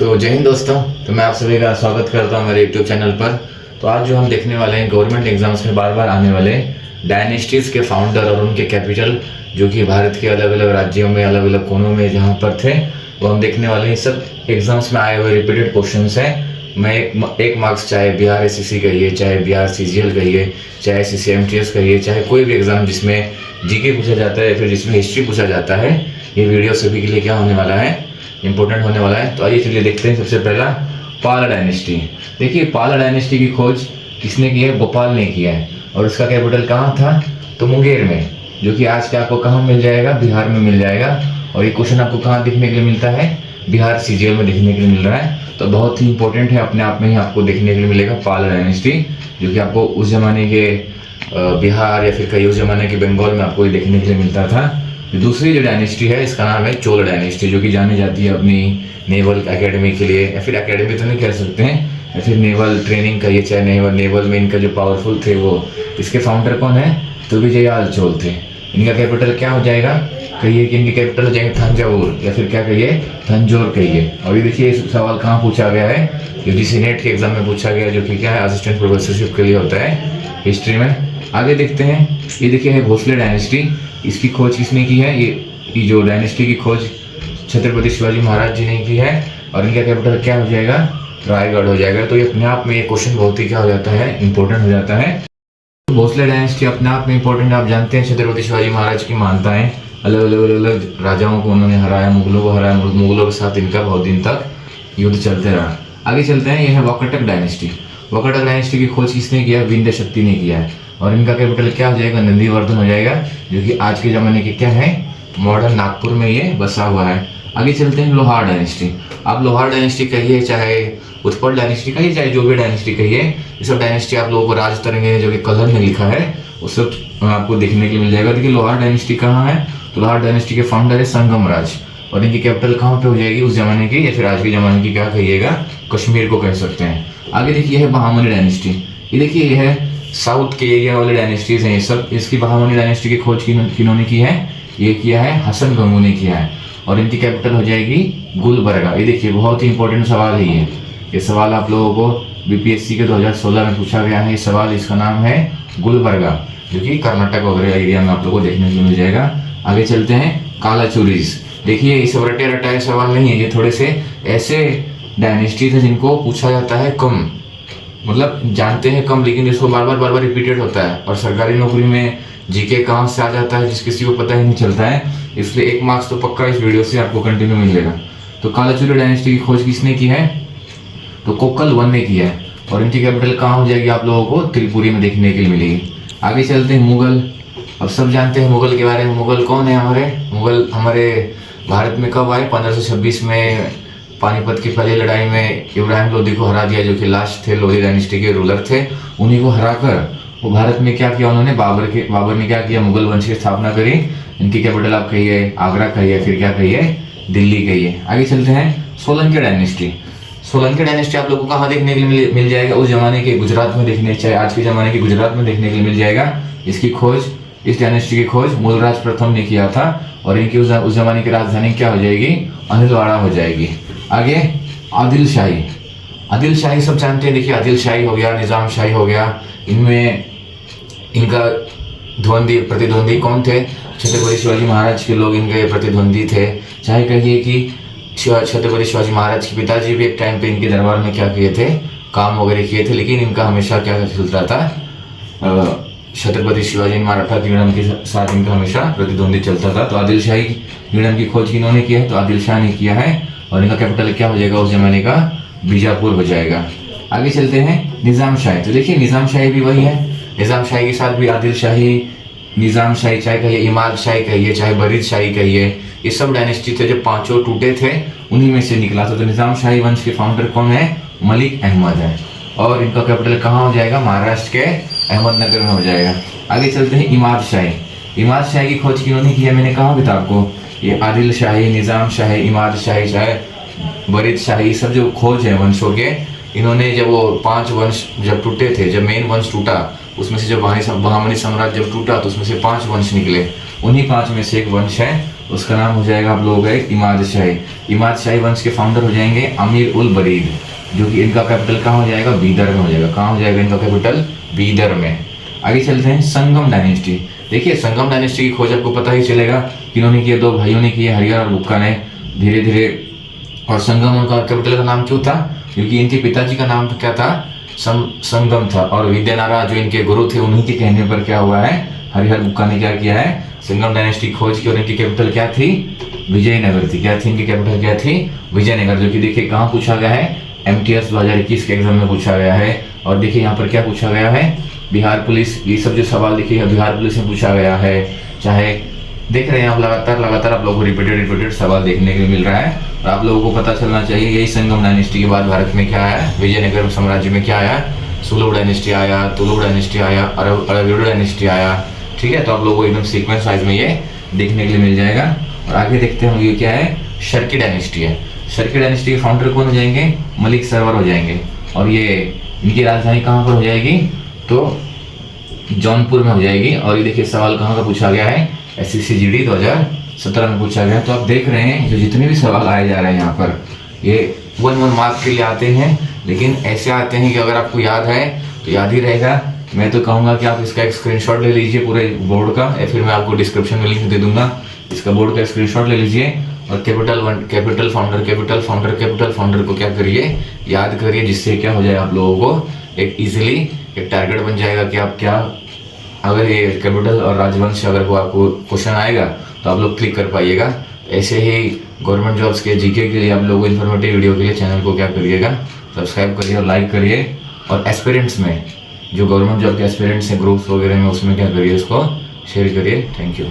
तो जय हिंद दोस्तों। तो मैं आप सभी का स्वागत करता हूं मेरे यूट्यूब चैनल पर। तो आज जो हम देखने वाले हैं गवर्नमेंट एग्जाम्स में बार बार आने वाले डायनेस्टीज के फाउंडर और उनके कैपिटल, जो कि भारत के अलग अलग राज्यों में अलग अलग कोनों में जहां पर थे, वो हम देखने वाले हैं। सब एग्जाम्स में आए हुए रिपीटेड क्वेश्चन हैं। मैं एक मार्क्स, चाहे बिहार एसएससी कहिए, चाहे बिहार सीजीएल कहिए, चाहे एसएससी एमटीएस कहिए, चाहे कोई भी एग्जाम जिसमें जीके पूछा जाता है या फिर जिसमें हिस्ट्री पूछा जाता है, ये वीडियो सभी के लिए क्या होने वाला है, इंपॉर्टेंट होने वाला है। तो आइए चलिए देखते हैं। सबसे पहला पाला डायनेस्टी। देखिए, पाला डायनेस्टी की खोज किसने की है? गोपाल ने किया है। और उसका कैपिटल कहाँ था? तो मुंगेर में, जो कि आज के आपको कहाँ मिल जाएगा? बिहार में मिल जाएगा। और ये क्वेश्चन आपको कहाँ देखने के लिए मिलता है? बिहार सीजीएल में देखने के लिए मिल रहा है। तो बहुत ही इंपॉर्टेंट है, अपने आप में ही आपको देखने के लिए मिलेगा पाला डायनेस्टी, जो कि आपको उस जमाने के बिहार या फिर कई उस जमाने के बंगाल में आपको ये देखने के लिए मिलता था। दूसरी जो डायनेस्टी है, इसका नाम है चोल डायनेस्टी, जो कि जानी जाती है अपनी नेवल एकेडमी के लिए, या फिर एकेडमी तो नहीं कह सकते हैं, या फिर नेवल ट्रेनिंग कहिए, चाहे नेवल में इनका जो पावरफुल थे वो। इसके फाउंडर कौन है? तो विजयाल चोल थे। इनका कैपिटल क्या हो जाएगा? कहिए कि इनकी कैपिटल हो जाएगी तंजावुर, या फिर क्या कहिए? तंजौर कहिए। और ये देखिए, इस सवाल कहाँ पूछा गया है? यूजीसी नेट के एग्जाम में पूछा गया, जो कि क्या है, असिस्टेंट प्रोफेसरशिप के लिए होता है हिस्ट्री में। आगे देखते हैं। ये देखिए है भोसले डायनेस्टी। इसकी खोज किसने की है? ये जो डायनेस्टी की खोज छत्रपति शिवाजी महाराज जी ने की है। और इनका कैपिटल क्या हो जाएगा? रायगढ़ हो जाएगा। तो ये अपने आप में ये क्वेश्चन बहुत ही क्या हो जाता है? इंपॉर्टेंट हो जाता है। तो भोसले डायनेस्टी अपने आप में इंपॉर्टेंट, आप जानते हैं छत्रपति शिवाजी महाराज की मान्यताएं, अलग अलग राजाओं को उन्होंने हराया, मुगलों को हराया, मुगलों के साथ इनका बहुत दिन तक युद्ध चलते रहा। आगे चलते हैं। यह है वाकाटक डायनेस्टी। वाकाटक डायनेस्टी की खोज किसने किया? विंध्य शक्ति ने किया है। और इनका कैपिटल क्या हो जाएगा? नंदीवर्धन हो जाएगा, जो कि आज के ज़माने के क्या है, मॉडर्न नागपुर में ये बसा हुआ है। आगे चलते हैं। लोहार डायनेस्टी। आप लोहार डायनेस्टी कहिए, चाहे उत्पल डायनेस्टी कहिए, चाहे जो भी डायनेस्टी कहिए, ये सब डायनेस्टी आप लोगों को राज तरंगे जो कि कलर में लिखा है वो सब आपको देखने के लिए मिल जाएगा। देखिए, लोहार डायनेस्टी कहाँ है? तो लोहार डायनेस्टी के फाउंडर है संगम राज। और इनकी कैपिटल कहाँ पे हो जाएगी? उस जमाने की या फिर आज के ज़माने की क्या कहिएगा? कश्मीर को कह सकते हैं। आगे देखिए है बहामनी डायनेस्टी। ये देखिए, ये है साउथ के एरिया वाले डायनेस्टीज हैं ये सब। इसकी बहामनी डायनेस्टी की खोज किन्होंने की है? ये किया है हसन गंगू ने किया है। और इनकी कैपिटल हो जाएगी गुलबर्गा। ये देखिए, बहुत ही इंपॉर्टेंट सवाल है ये सवाल आप लोगों को बीपीएससी के 2016 में पूछा गया है। ये सवाल, इसका नाम है गुलबर्गा, जो कि कर्नाटक वगैरह एरिया में आप लोगों को देखने को मिल जाएगा। आगे चलते हैं। कालाचुरीज। देखिए, ये सब रटे रटाए सवाल नहीं है, ये थोड़े से ऐसे डायनेस्टीज है जिनको पूछा जाता है कम, मतलब जानते हैं कम, लेकिन इसको बार बार रिपीटेड होता है। और सरकारी नौकरी में जीके कहाँ से आ जाता है जिस किसी को पता ही नहीं चलता है। इसलिए 1 मार्क्स तो पक्का इस वीडियो से आपको कंटिन्यू मिलेगा। तो कालाचुरी डायनेस्टी की खोज किसने की है? तो कोकल वन ने किया है। और इनकी कैपिटल कहाँ हो जाएगी? आप लोगों को त्रिपुरी में देखने के लिए मिलेगी। आगे चलते हैं। मुगल। अब सब जानते हैं मुगल के बारे में। मुगल कौन है हमारे? मुगल हमारे भारत में कब आए? 1526 में पानीपत की पहली लड़ाई में इब्राहिम लोदी को हरा दिया, जो कि लास्ट थे, लोदी डायनेस्टी के रूलर थे। उन्हीं को हराकर वो भारत में क्या किया उन्होंने? बाबर ने क्या किया? मुगल वंश की स्थापना करी। इनकी कैपिटल आप कहिए आगरा कहिए, फिर क्या कहिए? दिल्ली कहिए। आगे चलते हैं। सोलंकी डायनेस्टी। सोलंकी डायनेस्टी आप लोगों को कहाँ देखने के लिए मिल जाएगा? उस जमाने के गुजरात में देखने, चाहे आज के जमाने के गुजरात में देखने के लिए मिल जाएगा। इसकी खोज, इस डायनेस्टी की खोज मूलराज प्रथम ने किया था। और इनकी उस जमाने की राजधानी क्या हो जाएगी? अनिलवाड़ा हो जाएगी। आगे आदिल शाही। आदिल शाही सब जानते हैं। देखिए, आदिल शाही हो गया, निजाम शाही हो गया। इनमें इनका प्रतिद्वंदी कौन थे? छत्रपति शिवाजी महाराज के लोग इनके प्रतिद्वंदी थे। चाहे कहिए कि छत्रपति शिवाजी महाराज के पिताजी भी एक टाइम पे इनके दरबार में क्या किए थे? काम वगैरह किए थे। लेकिन इनका हमेशा क्या चलता था? छत्रपति शिवाजी मराठा किंगडम के साथ इनका हमेशा प्रतिद्वंदी चलता था। तो आदिल शाही किंगडम की खोज किन्होंने की है? तो आदिल शाह ने किया है। और इनका कैपिटल क्या हो जाएगा उस जमाने का? बीजापुर हो जाएगा। आगे चलते हैं। निजाम शाही। तो देखिए, निजाम शाही भी वही है। निजाम शाही के साथ भी आदिल शाही, निजाम शाही, चाहे कहिए इमाद शाही कहिए, चाहे बरीद शाही कहिए, ये सब डायनेस्टी थे जो पांचों टूटे थे, उन्हीं में से निकला था। तो निजाम शाही वंश के फाउंडर कौन है? मलिक अहमद है। और इनका कैपिटल कहाँ हो जाएगा? महाराष्ट्र के अहमदनगर में हो जाएगा। आगे चलते हैं। इमाद शाही। इमाद शाही की खोज किन्होंने की है? मैंने कहा भी था आपको, ये आदिल शाही, निजाम शाही, इमाद शाही, चाहे बरीद शाही, सब जो खोज है वंशों के, इन्होंने जब वो 5 वंश जब टूटे थे, जब मेन वंश टूटा, उसमें से जब बहामनी साम्राज्य जब टूटा तो उसमें से 5 वंश निकले। उन्हीं 5 में से एक वंश है उसका नाम हो जाएगा आप लोगों का इमाद शाही। इमाद शाही वंश के फाउंडर हो जाएंगे अमीर उल बरीद, जो कि इनका कैपिटल कहाँ हो जाएगा, बीदर में हो जाएगा। कहाँ हो जाएगा इनका कैपिटल, बीदर में। आगे चलते हैं संगम डायनेस्टी। देखिए संगम डायनेस्टी की खोज आपको पता ही चलेगा किन्होंने किया, दो भाइयों ने किया, हरिहर और बुक्का ने धीरे धीरे। और संगम उनका कैपिटल का नाम क्यों था, क्योंकि इनके पिताजी का नाम क्या था, संगम था। और विद्यानारा जो इनके गुरु थे उन्हीं के कहने पर क्या हुआ है, हरिहर बुक्का ने क्या किया है, संगम डायनेस्टी खोज की। और इनकी कैपिटल क्या थी, विजयनगर थी। क्या थी इनकी कैपिटल, क्या थी, विजयनगर। जो कि देखिए कहाँ पूछा गया है, MTS 2021 के एग्जाम में पूछा गया है। और देखिए यहाँ पर क्या पूछा गया है, बिहार पुलिस, ये सब जो सवाल देखिए बिहार पुलिस में पूछा गया है। चाहे देख रहे हैं आप लगातार आप लोगों को रिपीटेड सवाल देखने के लिए मिल रहा है। और आप लोगों को पता चलना चाहिए यही संगम डायनेस्टी के बाद भारत में क्या आया, विजयनगर साम्राज्य में क्या आया, सुलभ डायनेस्टी आया, तुलुक डायनेस्टी आया, अरविड डायनेस्टी आया। ठीक है, तो आप लोगों को एकदम सीक्वेंस वाइज में ये देखने के लिए मिल जाएगा। और आगे देखते हैं ये क्या है, शर्की डायनेस्टी है। शर्की डायनेस्टी के फाउंडर कौन हो जाएंगे, मलिक सरवर हो जाएंगे। और ये इनकी राजधानी कहाँ पर हो जाएगी, तो जौनपुर में हो जाएगी। और ये देखिए सवाल कहाँ का पूछा गया है, SCCGD 2017 में पूछा गया। तो आप देख रहे हैं जो जितने भी सवाल आए जा रहे हैं यहाँ पर, ये 1 मार्क के लिए आते हैं, लेकिन ऐसे आते हैं कि अगर आपको याद है तो याद ही रहेगा। मैं तो कहूँगा कि आप इसका एक स्क्रीनशॉट ले लीजिए पूरे बोर्ड का, या फिर मैं आपको डिस्क्रिप्शन में लिंक दे दूंगा, इसका बोर्ड का स्क्रीनशॉट ले लीजिए। और कैपिटल फाउंडर को क्या करिए, याद करिए, जिससे क्या हो जाए आप लोगों को एक इजीली एक टारगेट बन जाएगा कि आप क्या, अगर ये कैपिटल और राजवंश अगर वो आपको क्वेश्चन आएगा तो आप लोग क्लिक कर पाइएगा। ऐसे ही गवर्नमेंट जॉब्स के जीके के लिए आप लोग इन्फॉर्मेटिव वीडियो के लिए चैनल को क्या करिएगा, सब्सक्राइब करिए और लाइक करिए। और एस्पिरेंट्स में जो गवर्नमेंट जॉब के एस्पिरेंट्स हैं ग्रुप्स वगैरह में, उसमें क्या करिए, उसको शेयर करिए। Thank you.